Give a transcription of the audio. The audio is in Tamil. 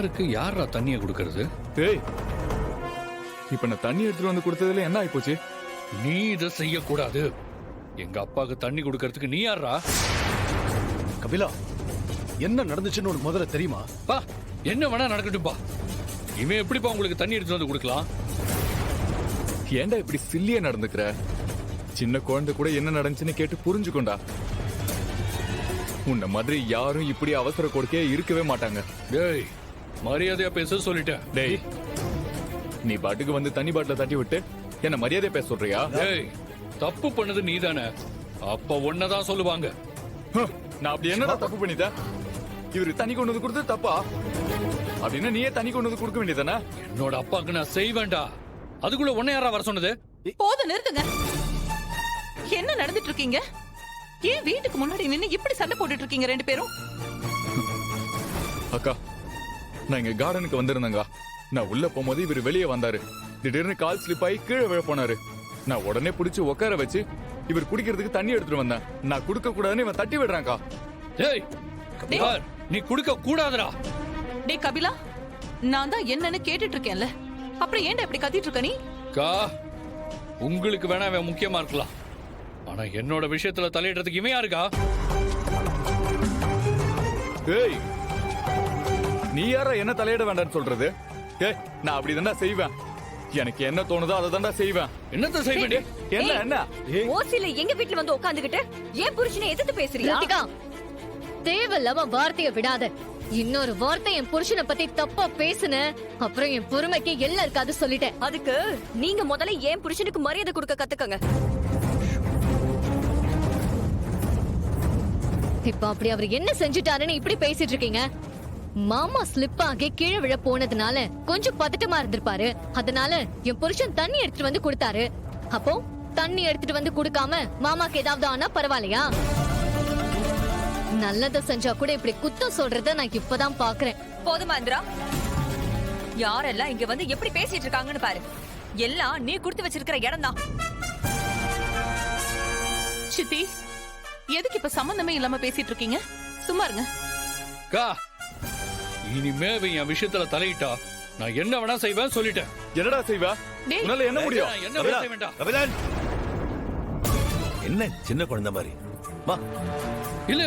யாருக்கு யாரா தண்ணிய குடுக்கறது? ஏய், இப்ப நான் தண்ணி எடுத்துட்டு வந்து கொடுத்ததுல என்ன ஆயிப்போச்சு? நீ இதை செய்யக்கூடாது. எங்க அப்பாவுக்கு தண்ணி குடுக்கறதுக்கு நீ யாரா? கபிலா, என்ன நடந்துச்சுன்னு உனக்கு முதல்ல தெரியுமா? பா, என்ன வேணா நடக்கட்டும்பா. இவன் எப்படிப்பா உங்களுக்கு தண்ணி எடுத்து வந்து கொடுக்கலாம்? ஏன்டா இப்படி சில்லியா நடந்துக்கிற? சின்ன குழந்தை கூட என்ன நடந்துச்சுன்னு கேட்டு புரிஞ்சுக்கொண்டா. உன்ன மாதிரி யாரும் இப்படி அவசர கொடுக்கே இருக்கவே மாட்டாங்க. டேய், மரியாதையா பேச சொல்லிட்டேன். டேய், நீ பாட்டுக்கு வந்து தண்ணி பாட்டில தட்டி விட்டு என்ன மரியாதையா பேச சொல்றியா? டேய், தப்பு பண்ணது நீதானே. அப்ப ஒன்னதான் சொல்லுவாங்க. நான் அப்படி என்னடா தப்பு பண்ணிட்டேன்? இவரு தண்ணி கொண்டு வந்து கொடுத்து தப்பா? அப்படின்னா நீயே தண்ணி கொண்டு வந்து கொடுக்க வேண்டியதானே? என்னோட அப்பாவுக்கு நான் செய்வேண்டா. அதுக்குள்ள ஒன்ன யாரா வர சொன்னது? போதும், நிறுத்துங்க. என்ன நடந்துட்டு இருக்கீங்க? ஏன் வீட்டுக்கு முன்னாடி நின்னு இப்படி சண்டை போட்டுட்டு இருக்கீங்க ரெண்டு பேரும்? அக்கா, நான் இங்க கார்டனுக்கு வந்திருந்தேங்க. நான் உள்ள போகும்போது இவர் வெளியே வந்தாரு. திடீர்னு கால் ஸ்லிப் ஆகி கீழே விழ போனாரு. நான் உடனே புடிச்சு உட்கார வச்சு இவர் குடிக்கிறதுக்கு தண்ணி எடுத்துட்டு வந்தேன். நான் குடுக்க கூடாதுன்னு இவன் தட்டி விடுறான்க்கா. டேய், யார்? நீ குடுக்க கூடாதுடா. டேய் கபிலா, நான் தான் என்னன்னு கேட்டுட்டு இருக்கேன்ல, அப்புறம் ஏன்டா இப்படி கத்திட்டு இருக்க நீ? கா, உங்களுக்கு வேணா அவன் முக்கியமா இருக்கலாம். ஆனா என்னோட விஷயத்துல தலையிடுறதுக்கு இவன் யாருக்கா? ஏய், நீ யாரா என்ன தலையிட வேண்டாம்னு சொல்றது? ஏய், நான் அப்படிதான்டா செய்வேன். எனக்கு என்ன தோணுதோ அதை தான்டா செய்வேன். என்னத்த செய்ய வேண்டிய? என்ன என்ன ஓசில எங்க வீட்ல வந்து உட்கார்ந்துகிட்டு ஏன் புருஷனை எதிர்த்து பேசுறியா? லத்திகா, தேவையில்லாம வார்த்தைய விடாத. இன்னொரு வார்த்தை என் புருஷனை பத்தி தப்பா பேசுன அப்புறம் என் பொறுமைக்கு எல்லாம் இருக்காது சொல்லிட்டேன். அதுக்கு நீங்க முதல்ல ஏன் புருஷனுக்கு மரியாதை கொடுக்க கத்துக்கங்க. இப்ப அப்படி அவர் என்ன செஞ்சுட்டாருன்னு இப்படி பேசிட்டு இருக்கீங்க? மாமா ஸ்லிப் ஆகி கீழே விழ போனதுனால கொஞ்சம் பதட்டமா இருந்திருப்பாரு. அதனால என் புருஷன் தண்ணி எடுத்துட்டு வந்து கொடுத்தாரு. அப்போ தண்ணி எடுத்துட்டு வந்து கொடுக்காம மாமாக்கு ஏதாவது ஆனா பரவாயில்லையா? நல்லத செஞ்சா கூட இப்படி குத்தம் சொல்றத நான் இப்பதான் பாக்குறேன். போதுமா இந்திரா? யாரெல்லாம் இங்க வந்து எப்படி பேசிட்டு இருக்காங்கன்னு பாரு. எல்லாம் நீ கொடுத்து வச்சிருக்கிற இடம் தான். சித்தி, எதுக்கு இப்ப சம்பந்தமே இல்லாம பேசிட்டு இருக்கீங்க? சும்மா இருங்க. கா, இனிமே அவன் என் விஷயத்துல தலையிட்டா நான் என்ன வேணா செய்வேன் சொல்லிட்டேன். என்னடா செய்வ? டேய், உன்னால என்ன முடியும்? நான் என்ன வேணா செய்ய வேண்டாம். கபிலன், என்ன சின்ன குழந்தை மாதிரி? வா. இல்ல